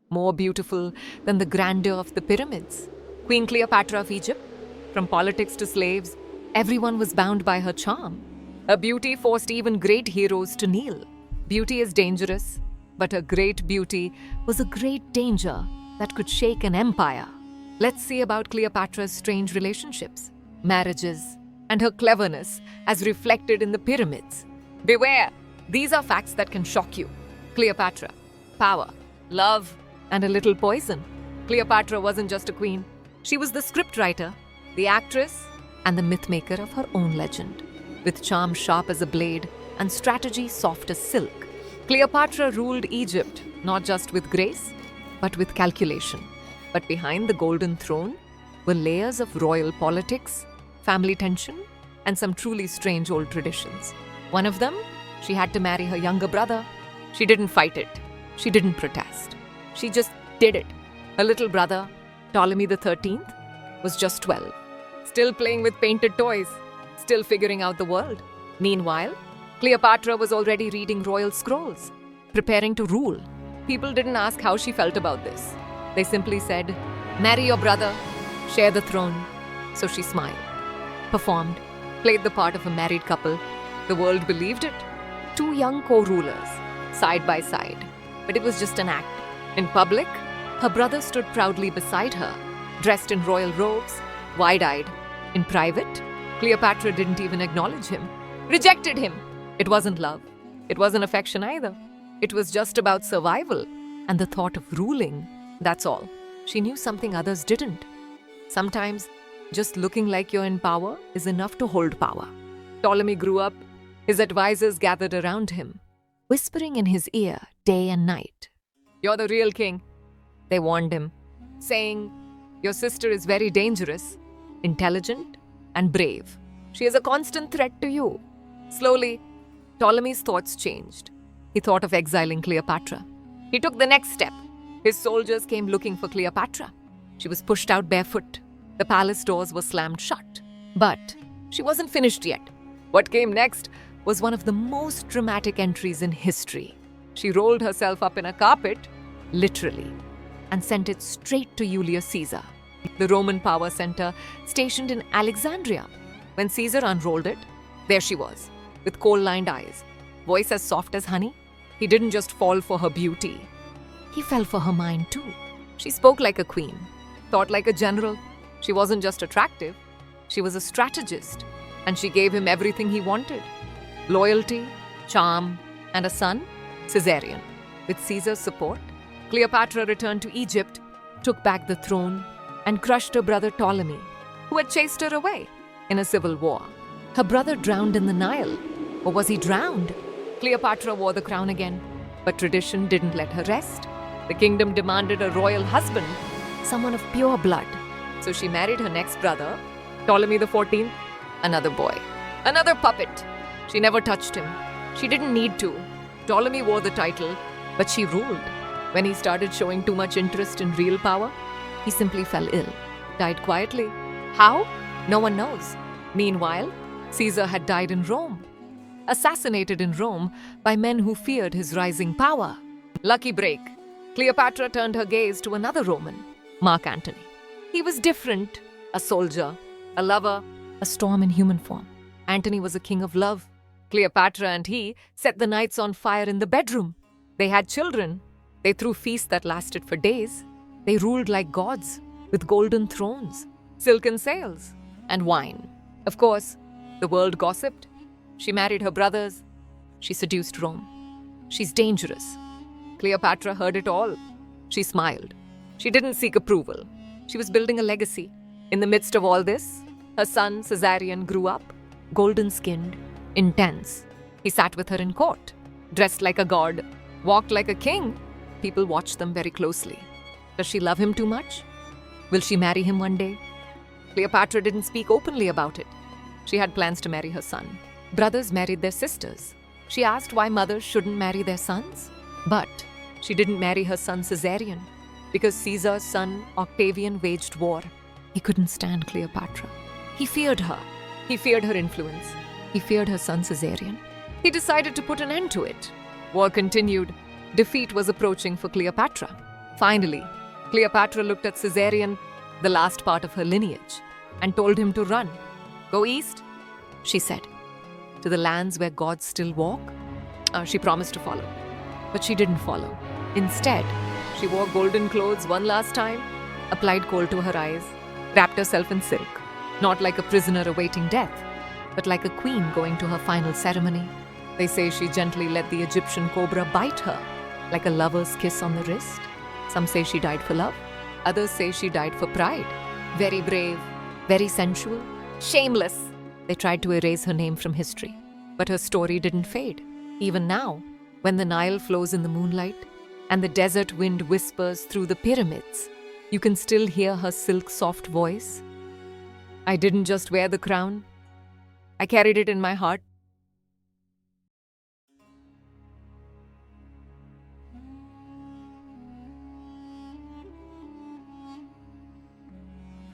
more beautiful than the grandeur of the pyramids. Queen Cleopatra of Egypt, from politics to slaves, everyone was bound by her charm. Her beauty forced even great heroes to kneel. Beauty is dangerous, but her great beauty was a great danger that could shake an empire. Let's see about Cleopatra's strange relationships, marriages, and her cleverness as reflected in the pyramids. Beware! These are facts that can shock you. Cleopatra. Power, love, and a little poison. Cleopatra wasn't just a queen. She was the scriptwriter, the actress, and the mythmaker of her own legend. With charm sharp as a blade and strategy soft as silk, Cleopatra ruled Egypt not just with grace, but with calculation. But behind the golden throne were layers of royal politics, family tension, and some truly strange old traditions. One of them, she had to marry her younger brother. She didn't fight it. She didn't protest. She just did it. Her little brother, Ptolemy XIII, was just 12, still playing with painted toys, still figuring out the world. Meanwhile, Cleopatra was already reading royal scrolls, preparing to rule. People didn't ask how she felt about this. They simply said, "Marry your brother, share the throne." So she smiled, performed, played the part of a married couple. The world believed it. Two young co-rulers, side by side. But it was just an act. In public, her brother stood proudly beside her, dressed in royal robes, wide-eyed. In private, Cleopatra didn't even acknowledge him, rejected him. It wasn't love. It wasn't affection either. It was just about survival and the thought of ruling. That's all. She knew something others didn't. Sometimes, just looking like you're in power is enough to hold power. Ptolemy grew up. His advisors gathered around him, whispering in his ear day and night. "You're the real king," they warned him, saying, "Your sister is very dangerous, intelligent, and brave. She is a constant threat to you." Slowly, Ptolemy's thoughts changed. He thought of exiling Cleopatra. He took the next step. His soldiers came looking for Cleopatra. She was pushed out barefoot. The palace doors were slammed shut. But she wasn't finished yet. What came next was one of the most dramatic entries in history. She rolled herself up in a carpet, literally, and sent it straight to Julius Caesar, the Roman power center stationed in Alexandria. When Caesar unrolled it, there she was, with coal-lined eyes, voice as soft as honey. He didn't just fall for her beauty. He fell for her mind too. She spoke like a queen, thought like a general. She wasn't just attractive, she was a strategist, and she gave him everything he wanted. Loyalty, charm, and a son, Caesarion. With Caesar's support, Cleopatra returned to Egypt, took back the throne, and crushed her brother Ptolemy, who had chased her away in a civil war. Her brother drowned in the Nile. Or was he drowned? Cleopatra wore the crown again, but tradition didn't let her rest. The kingdom demanded a royal husband, someone of pure blood. So she married her next brother, Ptolemy XIV, another boy, another puppet. She never touched him. She didn't need to. Ptolemy wore the title, but she ruled. When he started showing too much interest in real power, he simply fell ill, died quietly. How? No one knows. Meanwhile, Caesar had died in Rome, assassinated in Rome by men who feared his rising power. Lucky break. Cleopatra turned her gaze to another Roman, Mark Antony. He was different, a soldier, a lover, a storm in human form. Antony was a king of love. Cleopatra and he set the knights on fire in the bedroom. They had children. They threw feasts that lasted for days. They ruled like gods, with golden thrones, silken sails, and wine. Of course, the world gossiped. She married her brothers. She seduced Rome. She's dangerous. Cleopatra heard it all. She smiled. She didn't seek approval. She was building a legacy. In the midst of all this, her son Caesarion grew up, golden-skinned, intense. He sat with her in court, dressed like a god, walked like a king. People watched them very closely. Does she love him too much? Will she marry him one day? Cleopatra didn't speak openly about it. She had plans to marry her son. Brothers married their sisters. She asked why mothers shouldn't marry their sons. But she didn't marry her son Caesarion because Caesar's son Octavian waged war. He couldn't stand Cleopatra. He feared her. He feared her influence. He feared her son Caesarion. He decided to put an end to it. War continued. Defeat was approaching for Cleopatra. Finally, Cleopatra looked at Caesarion, the last part of her lineage, and told him to run. Go east, she said, to the lands where gods still walk. She promised to follow, but she didn't follow. Instead, she wore golden clothes one last time, applied kohl to her eyes, wrapped herself in silk, not like a prisoner awaiting death, but like a queen going to her final ceremony. They say she gently let the Egyptian cobra bite her, like a lover's kiss on the wrist. Some say she died for love. Others say she died for pride. Very brave, very sensual, shameless. They tried to erase her name from history, but her story didn't fade. Even now, when the Nile flows in the moonlight and the desert wind whispers through the pyramids, you can still hear her silk soft voice. I didn't just wear the crown. I carried it in my heart